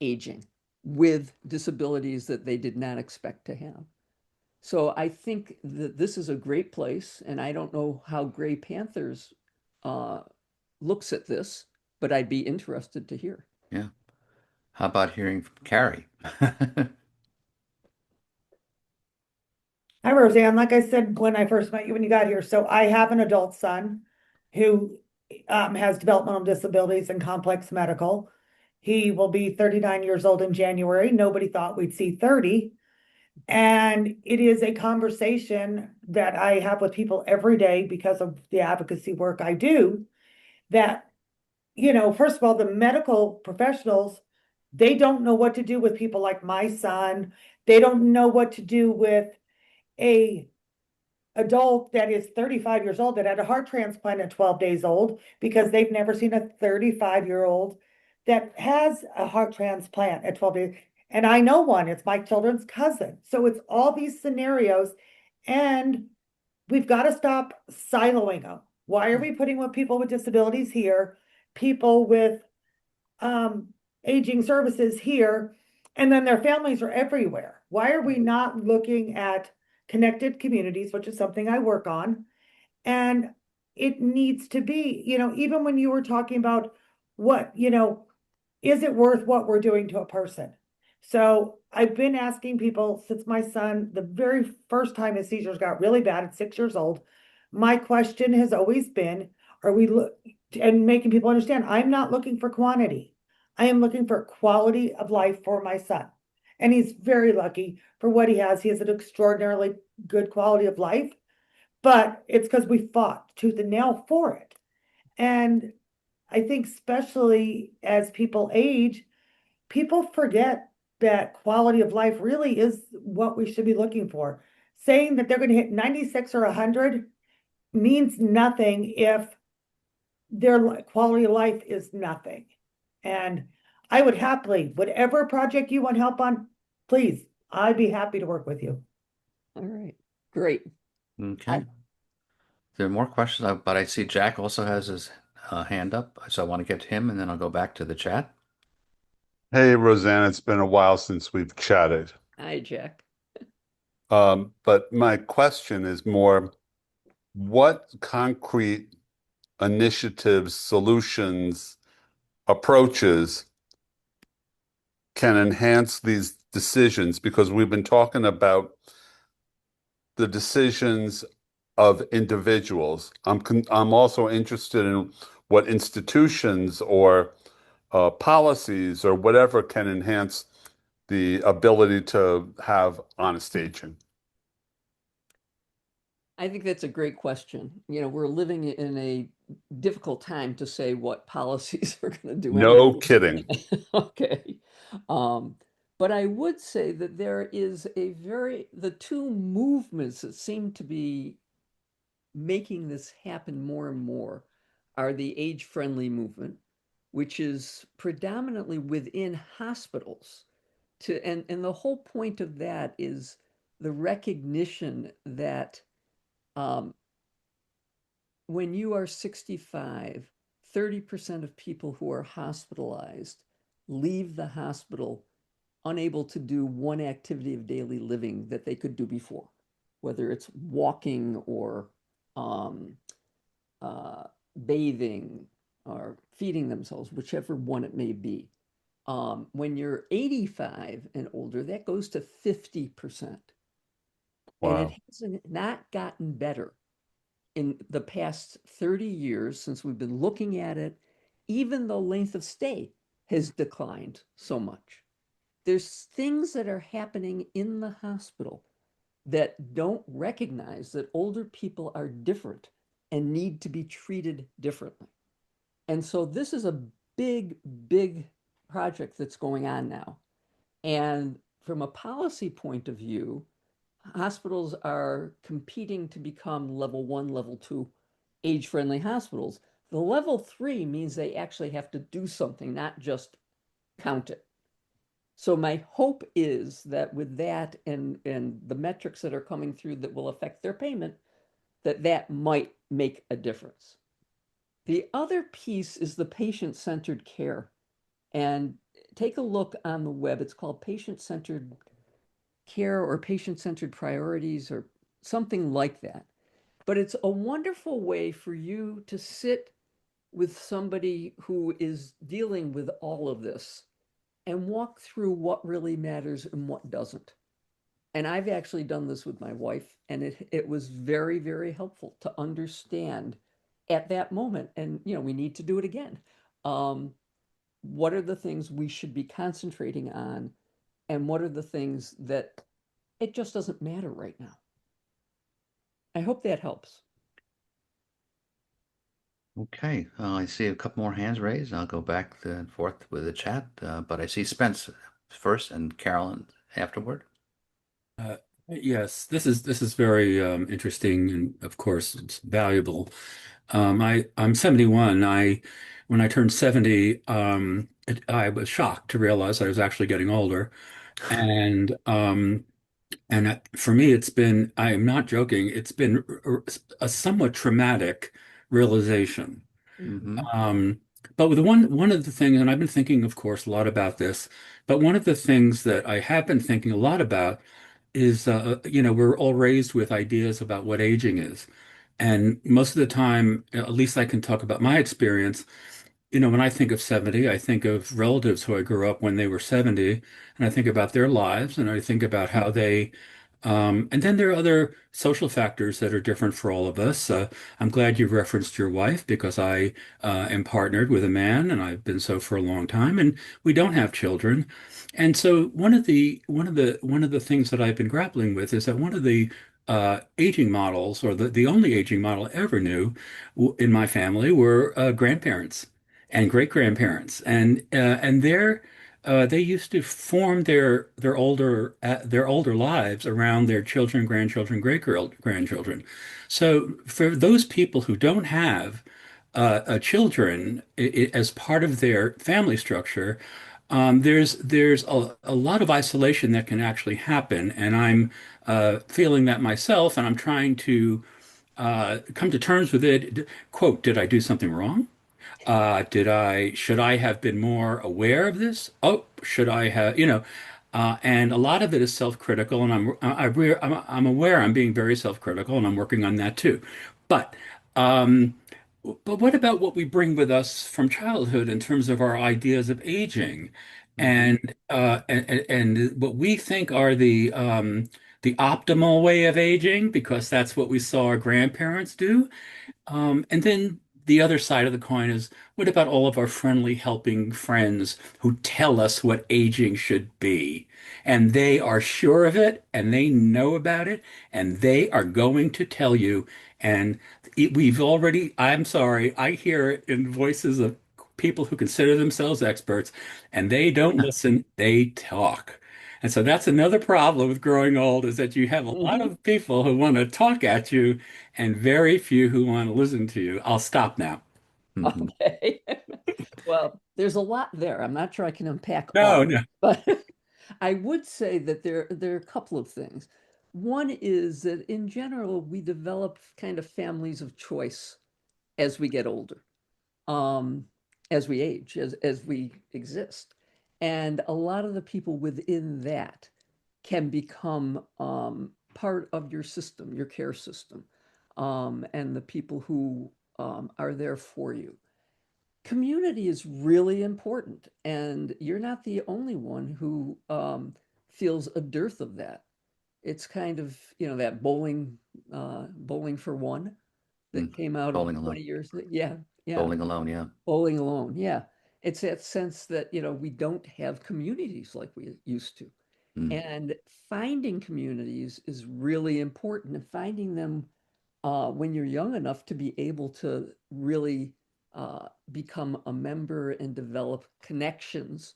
aging with disabilities that they did not expect to have. So I think that this is a great place, and I don't know how Gray Panthers uh, looks at this, but I'd be interested to hear. Yeah. How about hearing from Carrie? Hi, Roseanne. Like I said when I first met you when you got here, so I have an adult son who has developmental disabilities and complex medical. He will be 39 years old in January. Nobody thought we'd see 30. And it is a conversation that I have with people every day because of the advocacy work I do. That, first of all, the medical professionals, they don't know what to do with people like my son. They don't know what to do with a adult that is 35 years old that had a heart transplant at 12 days old because they've never seen a 35-year-old that has a heart transplant at 12 days. And I know one, it's my children's cousin. So it's all these scenarios, and we've got to stop siloing them. Why are we putting people with disabilities here, people with aging services here, and then their families are everywhere? Why are we not looking at connected communities, which is something I work on? And it needs to be, even when you were talking about what, is it worth what we're doing to a person? So I've been asking people since my son, the very first time his seizures got really bad at 6 years old, my question has always been, are we and making people understand, I'm not looking for quantity. I am looking for quality of life for my son. And he's very lucky for what he has. He has an extraordinarily good quality of life, but it's because we fought tooth and nail for it. And I think especially as people age, people forget that quality of life really is what we should be looking for. Saying that they're going to hit 96 or 100 means nothing if their quality of life is nothing. And I would happily, whatever project you want help on, please, I'd be happy to work with you. All right, great. Okay. There are more questions, but I see Jack also has his hand up, so I want to get to him, and then I'll go back to the chat. Hey, Rosanne, it's been a while since we've chatted. Hi, Jack. But my question is more, what concrete initiatives, solutions, approaches can enhance these decisions? Because we've been talking about the decisions of individuals. I'm also interested in what institutions or policies or whatever can enhance the ability to have honest aging. I think that's a great question. We're living in a difficult time to say what policies are going to do No anything. kidding. Okay. Um, but I would say that there is the two movements that seem to be making this happen more and more are the age-friendly movement, which is predominantly within hospitals. And the whole point of that is the recognition that um, when you are 65, 30% of people who are hospitalized leave the hospital unable to do one activity of daily living that they could do before, whether it's walking or um, uh, bathing or feeding themselves, whichever one it may be. When you're 85 and older, that goes to 50%. And it Wow. hasn't not gotten better in the past 30 years since we've been looking at it, even though length of stay has declined so much. There's things that are happening in the hospital that don't recognize that older people are different and need to be treated differently. And so this is a big, big project that's going on now. And from a policy point of view, hospitals are competing to become level one, level two age-friendly hospitals. The level three means they actually have to do something, not just count it. So my hope is that with that and the metrics that are coming through that will affect their payment, that might make a difference. The other piece is the patient-centered care. And take a look on the web. It's called patient-centered care or patient-centered priorities or something like that. But it's a wonderful way for you to sit with somebody who is dealing with all of this and walk through what really matters and what doesn't. And I've actually done this with my wife, and it was very, very helpful to understand at that moment. And we need to do it again. Um, what are the things we should be concentrating on, and what are the things that it just doesn't matter right now? I hope that helps. Okay, I see a couple more hands raised. I'll go back and forth with the chat, but I see Spence first and Carolyn afterward. Uh, yes, this is very interesting and of course it's valuable. I'm 71. When I turned 70, I was shocked to realize I was actually getting older, and for me I am not joking. It's been a somewhat traumatic realization. Mhm. Hmm. Um, but with one of the things, and I've been thinking, of course, a lot about this, but one of the things that I have been thinking a lot about is, we're all raised with ideas about what aging is. And most of the time, at least I can talk about my experience, when I think of 70, I think of relatives who I grew up when they were 70, and I think about their lives, and I think about how and then there are other social factors that are different for all of us. I'm glad you referenced your wife because I am partnered with a man, and I've been so for a long time, and we don't have children. And so one of the things that I've been grappling with is that one of the aging models, or the only aging model I ever knew in my family, were grandparents and great grandparents, and they used to form their older lives around their children, grandchildren, great grandchildren. So for those people who don't have children as part of their family structure, there's a lot of isolation that can actually happen, and I'm feeling that myself, and I'm trying to come to terms with it. Quote, did I do something wrong? Should I have been more aware of this? Oh, should I have, and a lot of it is self-critical, and I'm aware I'm being very self-critical, and I'm working on that too. But, um, but what about what we bring with us from childhood in terms of our ideas of aging, Hmm. and what we think are the optimal way of aging, because that's what we saw our grandparents do. And then the other side of the coin is, what about all of our friendly, helping friends who tell us what aging should be? And they are sure of it, and they know about it, and they are going to tell you. And I'm sorry, I hear it in voices of people who consider themselves experts, and they don't listen, they talk. And so that's another problem with growing old, is that you have a lot Mhm. of people who want to talk at you and very few who want to listen to you. I'll stop now. Hmm. Okay. Well, there's a lot there. I'm not sure I can unpack all No, of it, no. but I would say that there are a couple of things. One is that in general, we develop kind of families of choice as we get older, um, as we age, as we exist. And a lot of the people within that can become part of your system, your care system, and the people who are there for you. Community is really important, and you're not the only one who feels a dearth of that. It's kind of, that bowling for one that came out of Bowling alone. 20 years. Yeah, yeah, Bowling alone, yeah. bowling alone. Yeah. It's that sense that, we don't have communities like we used to. Mm. And finding communities is really important, and finding them when you're young enough to be able to really become a member and develop connections.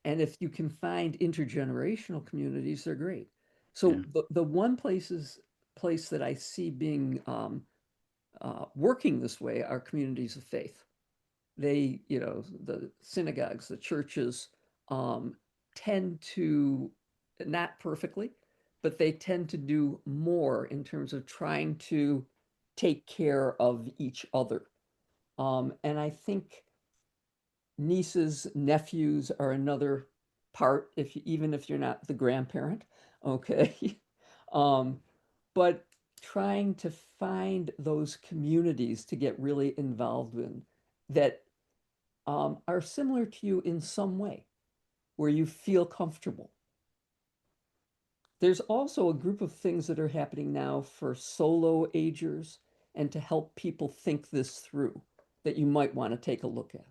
And if you can find intergenerational communities, they're great. Yeah. So the one place that I see being working this way are communities of faith. They, the synagogues, the churches, um, tend to, not perfectly, but they tend to do more in terms of trying to take care of each other. And I think nieces, nephews are another part, even if you're not the grandparent, okay? um, but trying to find those communities to get really involved in that are similar to you in some way, where you feel comfortable. There's also a group of things that are happening now for solo agers and to help people think this through that you might want to take a look at.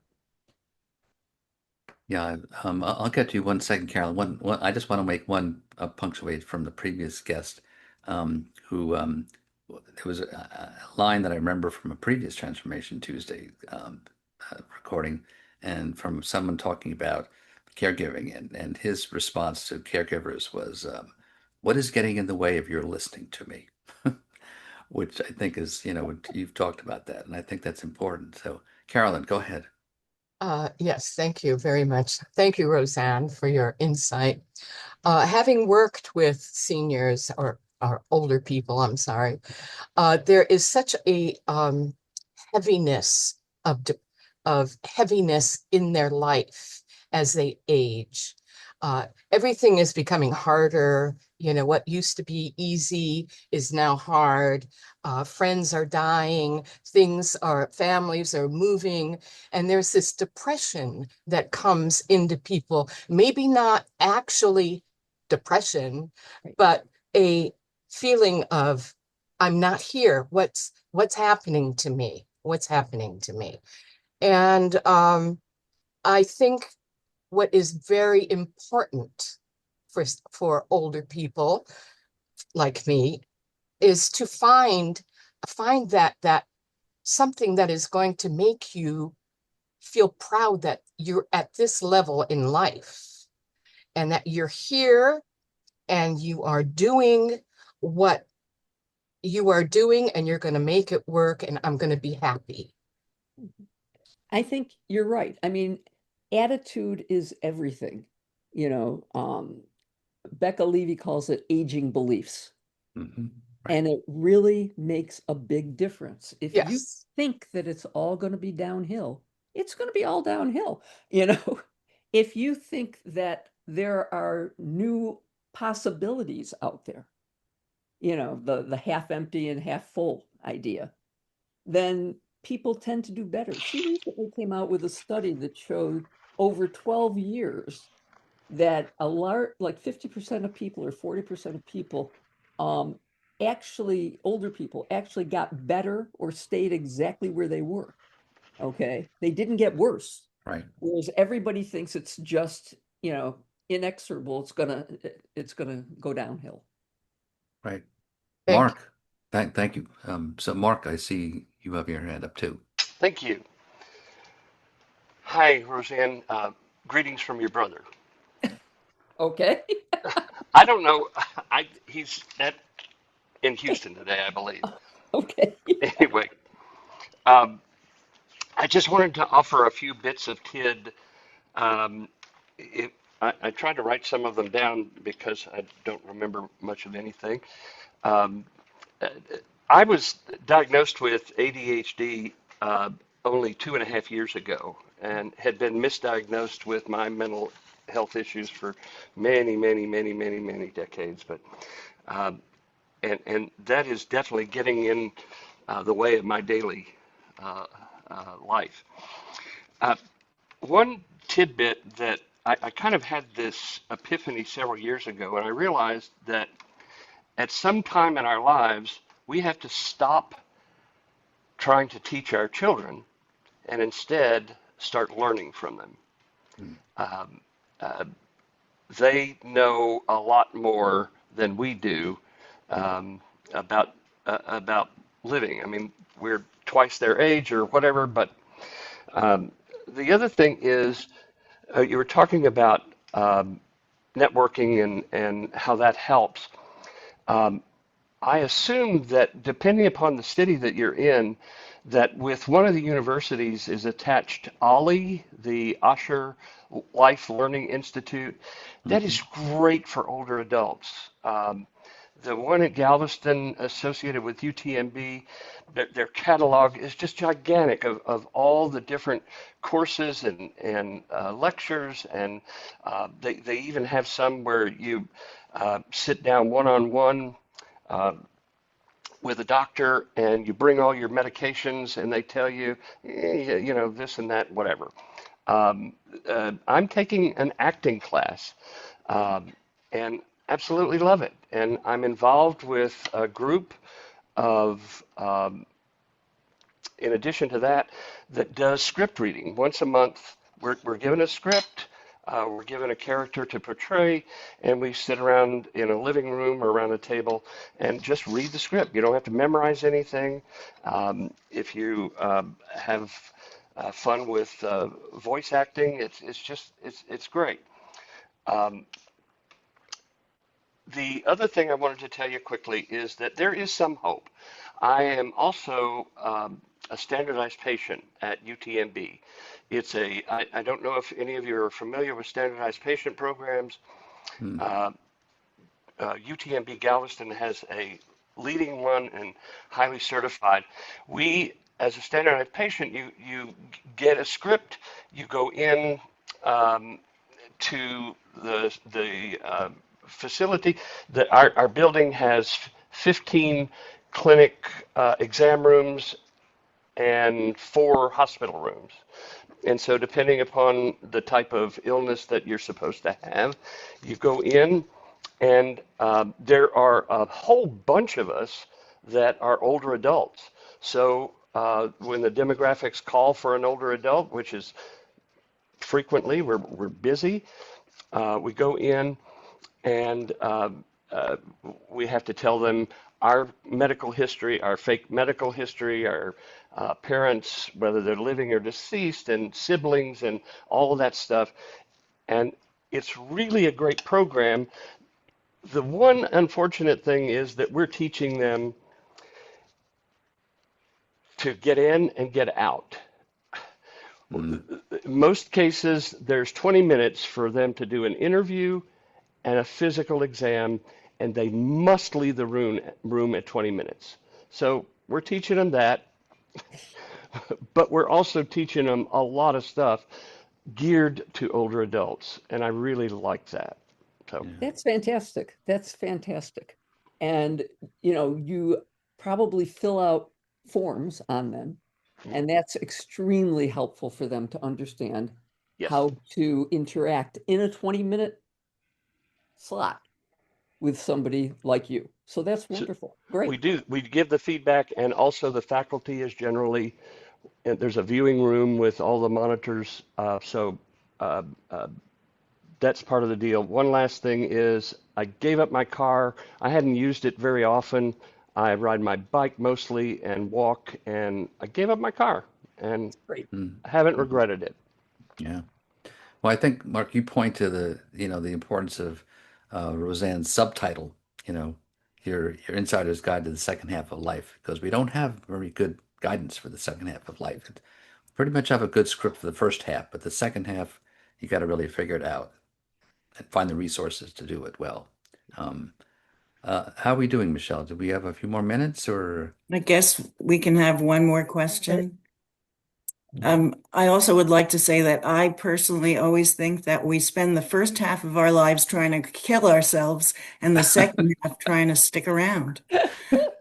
Yeah, I'll get to you 1 second, Carolyn. I just want to make one punctuate from the previous guest, who there was a line that I remember from a previous Transformation Tuesday recording, and from someone talking about caregiving, and his response to caregivers was, "What is getting in the way of your listening to me?" Which I think is, you've talked about that, and I think that's important. So, Carolyn, go ahead. Yes, thank you very much. Thank you, Roseanne, for your insight. Having worked with seniors or older people, I'm sorry, there is such a heaviness of heaviness in their life as they age. Everything is becoming harder. What used to be easy is now hard. Friends are dying, families are moving, and there's this depression that comes into people. Maybe not actually depression, but a feeling of, I'm not here. What's happening to me? What's happening to me? And I think what is very important for older people like me is to find that something that is going to make you feel proud that you're at this level in life and that you're here and you are doing what you are doing and you're going to make it work and I'm going to be happy. I think you're right. I mean, attitude is everything. You know, Becca Levy calls it aging beliefs. Mm-hmm. Right. And it really makes a big difference. If you Yes. think that it's all going to be downhill, it's going to be all downhill. You know, if you think that there are new possibilities out there, the half empty and half full idea, then people tend to do better. She recently came out with a study that showed over 12 years that like 50% of people or 40% of people, older people actually got better or stayed exactly where they were. Okay. They didn't get worse. Right. Whereas everybody thinks it's just, inexorable. It's gonna go downhill. Right. Thank Mark, thank you. So Mark, I see you have your hand up too. Thank you. Hi, Roseanne. Greetings from your brother. Okay. I don't know. He's in Houston today, I believe. Okay. Anyway, um, I just wanted to offer a few bits of TID. Um, I tried to write some of them down because I don't remember much of anything. Um, I was diagnosed with ADHD only 2.5 years ago and had been misdiagnosed with my mental health issues for many, many, many, many, many decades. But um, and that is definitely getting in the way of my daily life. Uh, One tidbit that I kind of had this epiphany several years ago, and I realized that at some time in our lives, we have to stop trying to teach our children and instead start learning from them. Mm. Um, uh, they know a lot more than we do um, about living. I mean, we're twice their age or whatever, but um, the other thing is you were talking about networking and how that helps. Um, I assume that depending upon the city that you're in, that with one of the universities is attached OLLI, the Osher Life Learning Institute. That Mm-hmm. is great for older adults. the one at Galveston associated with UTMB, their catalog is just gigantic of all the different courses and lectures, and they even have some where you sit down one-on-one with a doctor and you bring all your medications and they tell you, you know, this and that, whatever. I'm taking an acting class and absolutely love it. And I'm involved with a group of, in addition to that, that does script reading. Once a month, we're given a script, we're given a character to portray, and we sit around in a living room or around a table and just read the script. You don't have to memorize anything. If you have fun with voice acting, it's great. The other thing I wanted to tell you quickly is that there is some hope. I am also a standardized patient at UTMB. I don't know if any of you are familiar with standardized patient programs. UTMB Galveston has a leading one and highly certified. We, as a standardized patient, you get a script, you go in to the facility. Our building has 15 clinic exam rooms and 4 hospital rooms. And so depending upon the type of illness that you're supposed to have, you go in and there are a whole bunch of us that are older adults. So when the demographics call for an older adult, which is frequently, we're busy, we go in and we have to tell them our medical history, our fake medical history, our parents, whether they're living or deceased, and siblings, and all of that stuff. And it's really a great program. The one unfortunate thing is that we're teaching them to get in and get out. Most cases, there's 20 minutes for them to do an interview and a physical exam, and they must leave the room at 20 minutes. So we're teaching them that, but we're also teaching them a lot of stuff geared to older adults, and I really like that. So That's fantastic. That's fantastic. And, you know, you probably fill out forms on them, and that's extremely helpful for them to understand yes. how to interact in a 20-minute slot with somebody like you. So that's wonderful. Great. We do. We give the feedback, and also the faculty is generally, there's a viewing room with all the monitors. That's part of the deal. One last thing is I gave up my car. I hadn't used it very often. I ride my bike mostly and walk, and I gave up my car, and Great. I haven't regretted it. Yeah. Well, I think, Mark, you point to the importance of Roseanne's subtitle, your insider's guide to the second half of life, because we don't have very good guidance for the second half of life. Pretty much have a good script for the first half, but the second half, you got to really figure it out and find the resources to do it well. How are we doing, Michelle? Do we have a few more minutes, or? I guess we can have one more question. I also would like to say that I personally always think that we spend the first half of our lives trying to kill ourselves and the second half trying to stick around.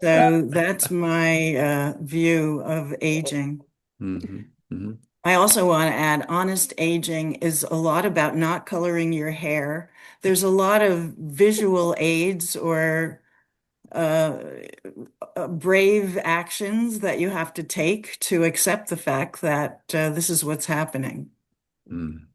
So that's my view of aging. Mm-hmm. Mm-hmm. I also want to add, honest aging is a lot about not coloring your hair. There's a lot of visual aids or brave actions that you have to take to accept the fact that this is what's happening. And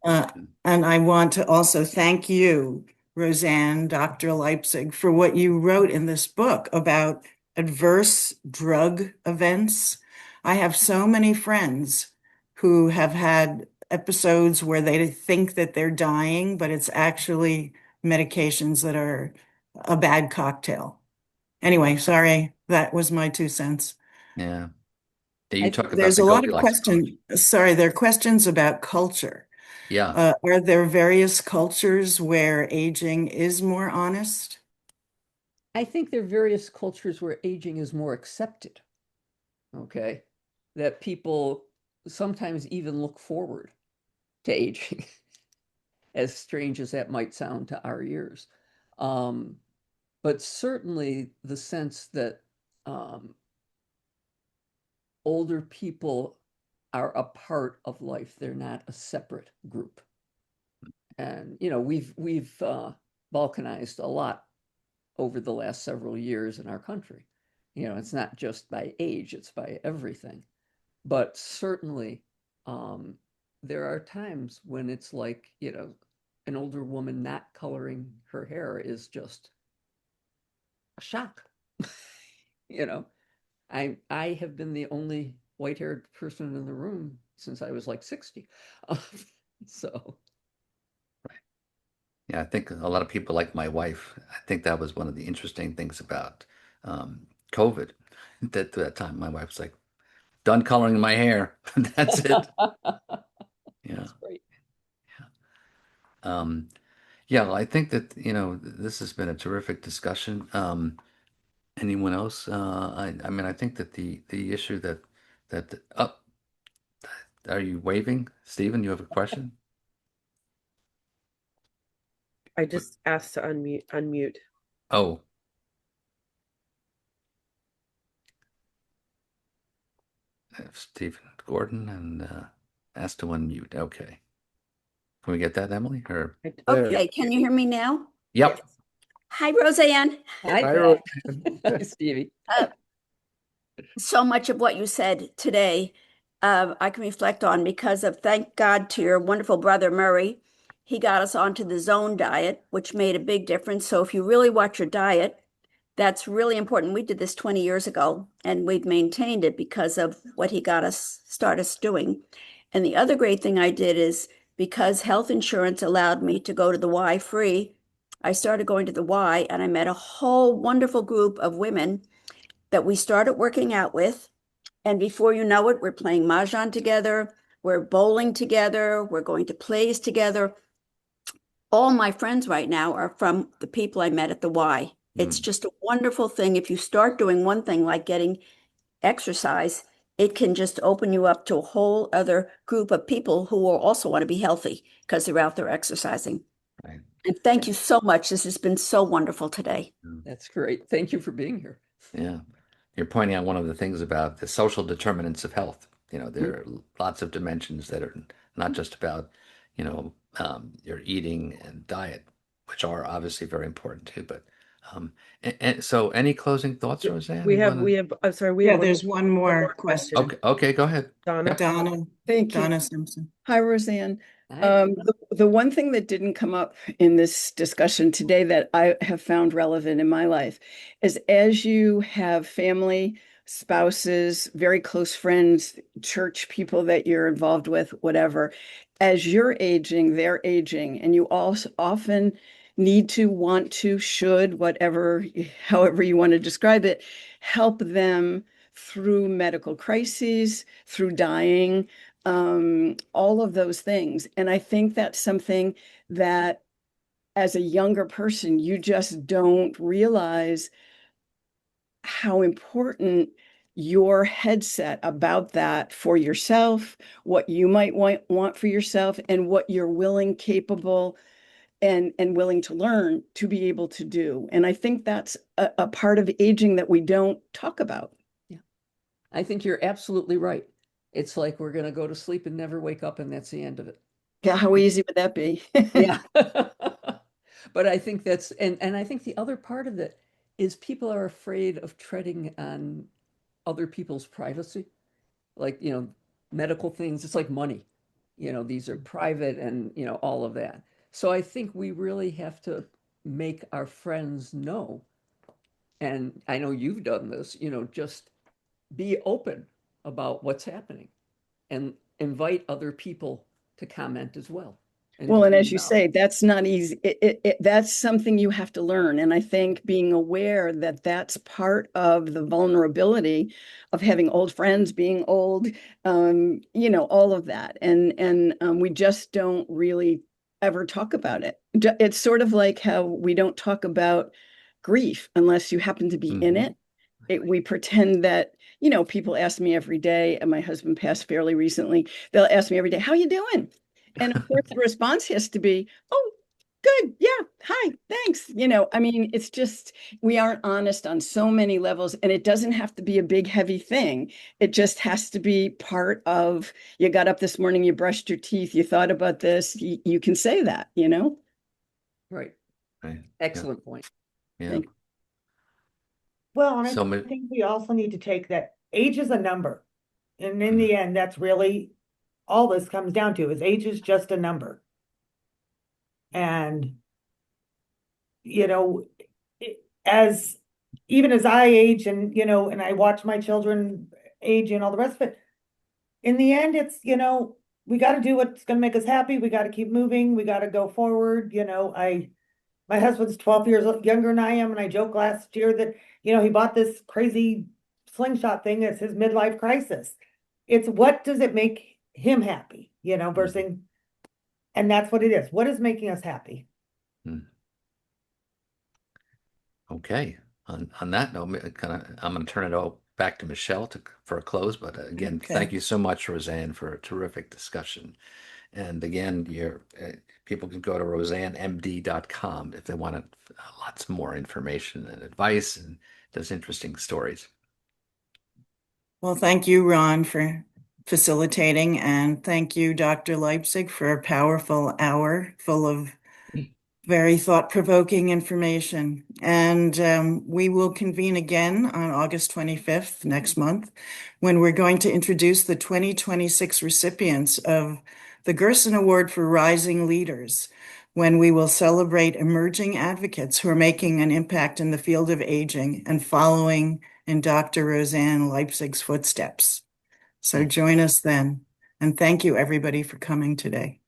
I want to also thank you, Rosanne, Dr. Leipzig, for what you wrote in this book about adverse drug events. I have so many friends who have had episodes where they think that they're dying, but it's actually medications that are a bad cocktail. Anyway, sorry, that was my 2 cents. Yeah. You talk about There's the a lot of Goldilocks approach. Sorry, there are questions about culture. Yeah. Are there various cultures where aging is more honest? I think there are various cultures where aging is more accepted, okay? That people sometimes even look forward to aging, as strange as that might sound to our ears. Um, but certainly the sense that older people are a part of life. They're not a separate group. And we've balkanized a lot over the last several years in our country. It's not just by age, it's by everything. But certainly, there are times when it's like, an older woman not coloring her hair is just a shock. you know, I have been the only white-haired person in the room since I was like 60. So Yeah, I think a lot of people like my wife. I think that was one of the interesting things about COVID. That that time, my wife was like, "Done coloring my hair. That's it." Yeah. that's great. Yeah, well, I think that, this has been a terrific discussion. Anyone else? I mean, I think that the issue that are you waving, Stephen? You have a question? I just asked to unmute. Oh, Stephen Gordon and asked to unmute. Okay, can we get that, Emily? Or Okay, can you hear me now? yep. Hi, Roseanne. Hi, Hi, Pat. Hi, Stevie. So much of what you said today, I can reflect on because of thank God to your wonderful brother Murray. He got us onto the zone diet, which made a big difference. So if you really watch your diet, that's really important. We did this 20 years ago and we've maintained it because of what he got us started doing. And the other great thing I did is because health insurance allowed me to go to the Y free, I started going to the Y and I met a whole wonderful group of women that we started working out with. And before you know it, we're playing mahjong together, we're bowling together, we're going to plays together. All my friends right now are from the people I met at the Y. It's just a wonderful thing. If you start doing one thing like getting exercise, it can just open you up to a whole other group of people who will also want to be healthy because they're out there exercising. Right. And thank you so much. This has been so wonderful today. That's great. Thank you for being here. Yeah. You're pointing out one of the things about the social determinants of health. There are lots of dimensions that are not just about, your eating and diet, which are obviously very important too. But and so, any closing thoughts, Roseanne? We You have, wanna- we have, I'm sorry, we Yeah, have there's one more question. Okay, go ahead. Donna. Thank you. Donna Simpson. Hi, Roseanne. Hi. The one thing that didn't come up in this discussion today that I have found relevant in my life is as you have family, spouses, very close friends, church people that you're involved with, whatever, as you're aging, they're aging, and you also often need to, want to, should, whatever, however you want to describe it, help them through medical crises, through dying, all of those things. And I think that's something that as a younger person, you just don't realize how important your headset about that for yourself, what you might want for yourself, and what you're willing, capable, and willing to learn to be able to do. And I think that's a part of aging that we don't talk about. Yeah, I think you're absolutely right. It's like we're going to go to sleep and never wake up, and that's the end of it. Yeah, how easy would that be? Yeah. But I think that's, and I think the other part of it is people are afraid of treading on other people's privacy. Like, medical things, it's like money. These are private and, all of that. So I think we really have to make our friends know, and I know you've done this, just be open about what's happening and invite other people to comment as well. Well, and as you say, that's not easy. That's something you have to learn. And I think being aware that that's part of the vulnerability of having old friends, being old, all of that. And we just don't really ever talk about it. It's sort of like how we don't talk about grief unless you happen to be in it. We pretend that, you know, people ask me every day, and my husband passed fairly recently. They'll ask me every day, how you doing? And of course, the response has to be, oh, good. Yeah. Hi. Thanks. You know, I mean, it's just, we aren't honest on so many levels, and it doesn't have to be a big, heavy thing. It just has to be part of, you got up this morning, you brushed your teeth, you thought about this. You can say that, you know? Right. Right. Excellent point. Yeah. Thank you. Well, and So I ma- think we also need to take that age is a number. And in the end, that's really all this comes down to is age is just a number. And, you know, as even as I age and, you know, and I watch my children age and all the rest of it, in the end, it's, you know, we got to do what's going to make us happy. We got to keep moving. We got to go forward. You know, my husband's 12 years younger than I am. And I joked last year that, you know, he bought this crazy slingshot thing as his midlife crisis. It's what does it make him happy, you know, versus, and that's what it is. What is making us happy? Okay. On that note, I'm going to turn it all back to Michelle for a close. But again, Okay. thank you so much, Roseanne, for a terrific discussion. And again, people can go to roseannemd.com if they want lots more information and advice and those interesting stories. Well, thank you, Ron, for facilitating, and thank you, Dr. Leipzig, for a powerful hour full of very thought-provoking information. And we will convene again on August 25th next month, when we're going to introduce the 2026 recipients of the Gerson Award for Rising Leaders, when we will celebrate emerging advocates who are making an impact in the field of aging and following in Dr. Rosanne Leipzig's footsteps. So join us then. And thank you, everybody, for coming today.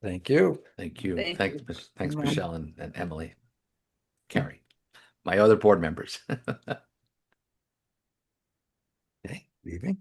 Thank you. Thank you. Thank you. Thanks, Right. Michelle and Emily, Carrie, my other board members. Okay, leaving.